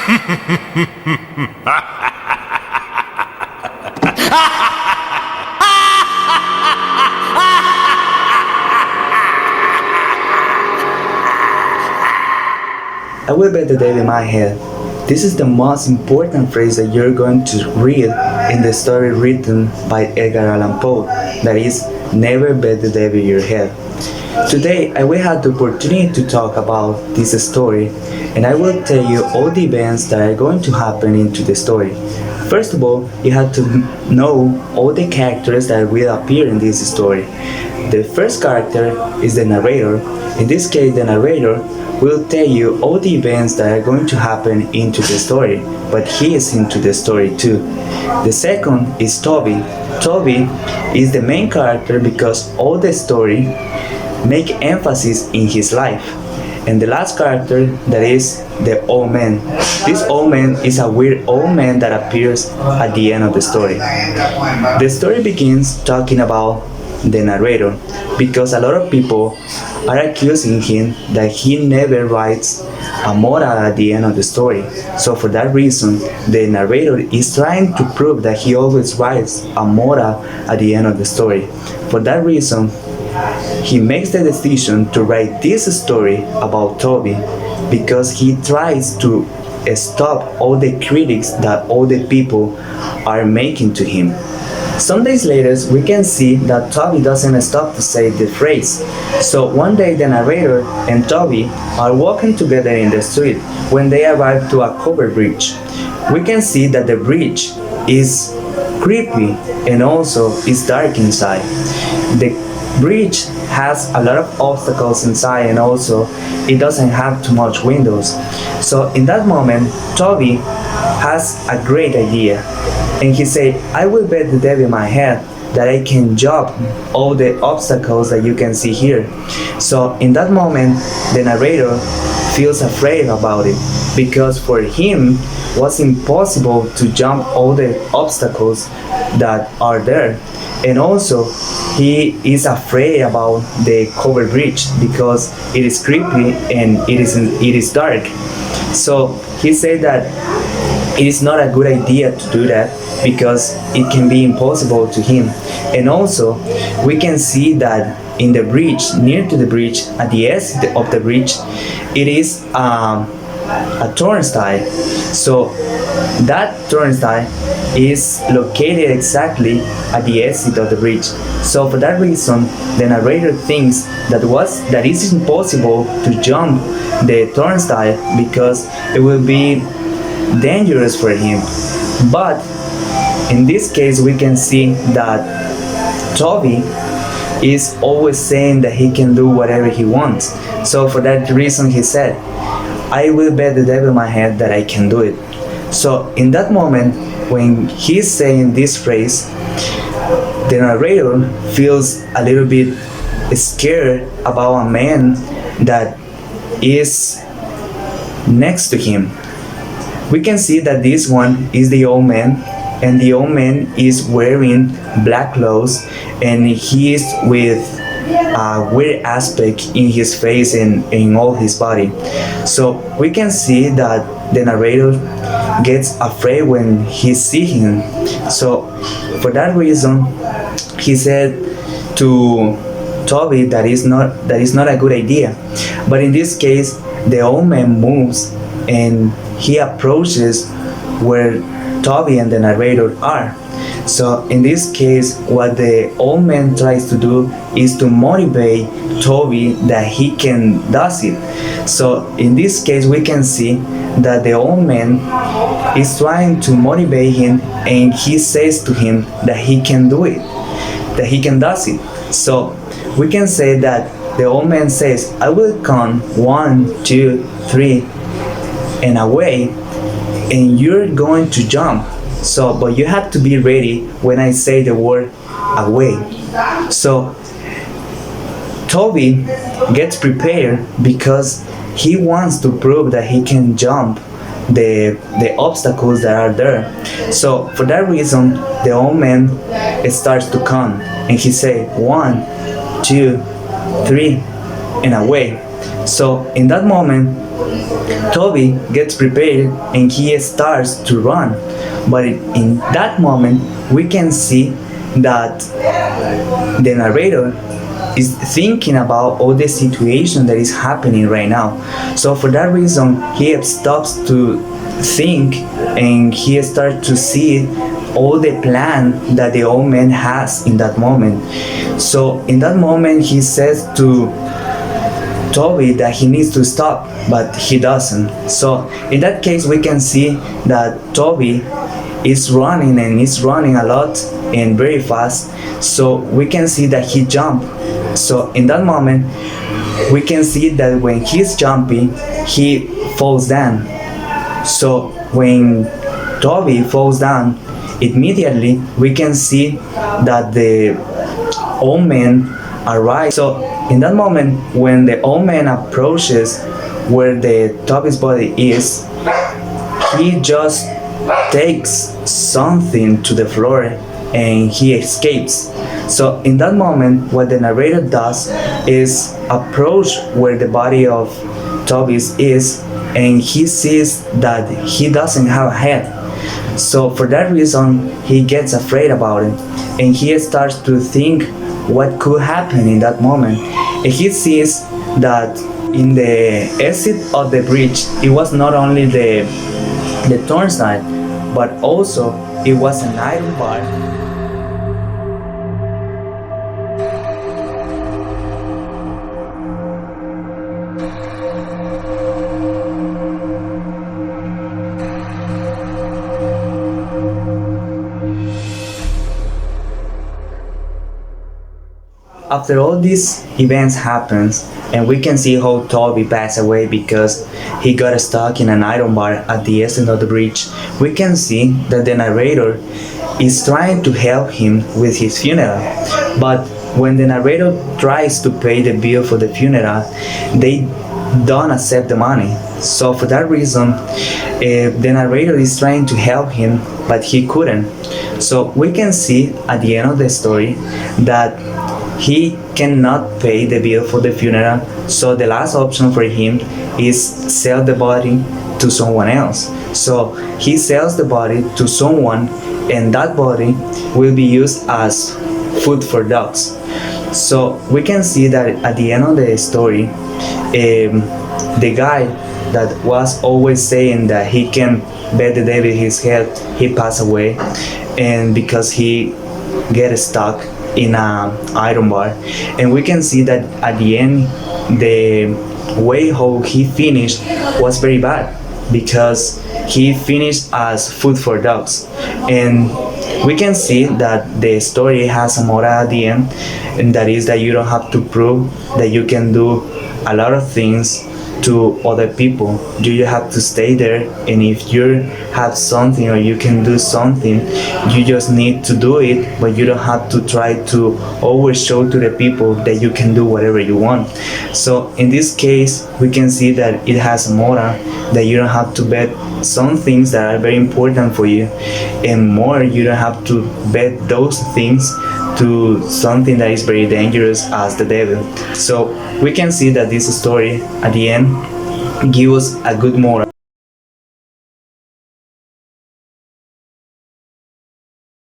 I will bet the devil in my head. This is the most important phrase that you're going to read in the story written by Edgar Allan Poe. That is, never bet the devil in your head. Today, I will have the opportunity to talk about this story, and I will tell you all the events that are going to happen into the story. First of all, you have to know all the characters that will appear in this story. The first character is the narrator. In this case, the narrator will tell you all the events that are going to happen into the story, but he is into the story too. The second is Toby. Toby is the main character because all the story make emphasis in his life. And the last character, that is the old man. This old man is a weird old man that appears at the end of the story. The story begins talking about the narrator because a lot of people are accusing him that he never writes a moral at the end of the story. So for that reason, the narrator is trying to prove that he always writes a moral at the end of the story. For that reason, he makes the decision to write this story about Toby because he tries to stop all the critics that all the people are making to him. Some days later, we can see that Toby doesn't stop to say the phrase. So one day the narrator and Toby are walking together in the street when they arrive to a covered bridge. We can see that the bridge is creepy and also is dark inside. The bridge has a lot of obstacles inside and also it doesn't have too much windows. So in that moment, Toby has a great idea. And he said, I will bet the devil in my head that I can jump all the obstacles that you can see here. So in that moment, the narrator feels afraid about it because for him it was impossible to jump all the obstacles that are there. And also he is afraid about the covered bridge because it is creepy and it is dark. So he said that it is not a good idea to do that because it can be impossible to him. And also we can see that in the bridge, near to the bridge, at the exit of the bridge, it is a turnstile. So that turnstile is located exactly at the exit of the bridge. So for that reason, the narrator thinks that it is impossible to jump the turnstile because it will be dangerous for him. But in this case, we can see that Toby is always saying that he can do whatever he wants. So for that reason, he said, I will bet the devil in my head that I can do it. So in that moment, when he's saying this phrase, the narrator feels a little bit scared about a man that is next to him. We can see that this one is the old man, and the old man is wearing black clothes and he is with a weird aspect in his face and in all his body. So we can see that the narrator gets afraid when he sees him. So for that reason, he said to Toby that is not a good idea. But in this case, the old man moves and he approaches where Toby and the narrator are. So in this case, what the old man tries to do is to motivate Toby that he can does it. So in this case, we can see that the old man is trying to motivate him, and he says to him that he can do it, that he can does it. So we can say that the old man says, I will count 1, 2, 3 and away, and you're going to jump. So but you have to be ready when I say the word away. So Toby gets prepared because he wants to prove that he can jump the obstacles that are there. So for that reason, the old man starts to count, and he say 1, 2, 3 and away. So in that moment, Toby gets prepared and he starts to run. But in that moment, we can see that the narrator is thinking about all the situation that is happening right now. So for that reason, he stops to think and he starts to see all the plan that the old man has in that moment. So in that moment, he says to Toby that he needs to stop, but he doesn't. So in that case, we can see that Toby is running and is running a lot and very fast. So we can see that he jumped. So in that moment, we can see that when he's jumping, he falls down. So when Toby falls down, immediately we can see that the old man arrives. So in that moment, when the old man approaches where the Toby's body is, he just takes something to the floor and he escapes. So in that moment, what the narrator does is approach where the body of Tobias is, and he sees that he doesn't have a head. So for that reason, he gets afraid about it, and he starts to think what could happen in that moment. And he sees that in the exit of the bridge, it was not only the turnstile, but also it was an iron bar. After all these events happens, and we can see how Toby passed away because he got stuck in an iron bar at the end of the bridge, we can see that the narrator is trying to help him with his funeral. But when the narrator tries to pay the bill for the funeral, they don't accept the money. So for that reason, the narrator is trying to help him, but he couldn't. So we can see at the end of the story that he cannot pay the bill for the funeral, so the last option for him is sell the body to someone else. So he sells the body to someone, and that body will be used as food for dogs. So we can see that at the end of the story, the guy that was always saying that he can bet the devil his head, he passed away, and because he get stuck in a iron bar. And we can see that at the end, the way how he finished was very bad because he finished as food for dogs. And we can see that the story has a moral at the end, and that is that you don't have to prove that you can do a lot of things to other people. You just have to stay there, and if you have something or you can do something, you just need to do it, but you don't have to try to always show to the people that you can do whatever you want. So in this case, we can see that it has a moral, that you don't have to bet some things that are very important for you, and more, you don't have to bet those things to something that is very dangerous as the devil. So we can see that this story at the end gives us a good moral.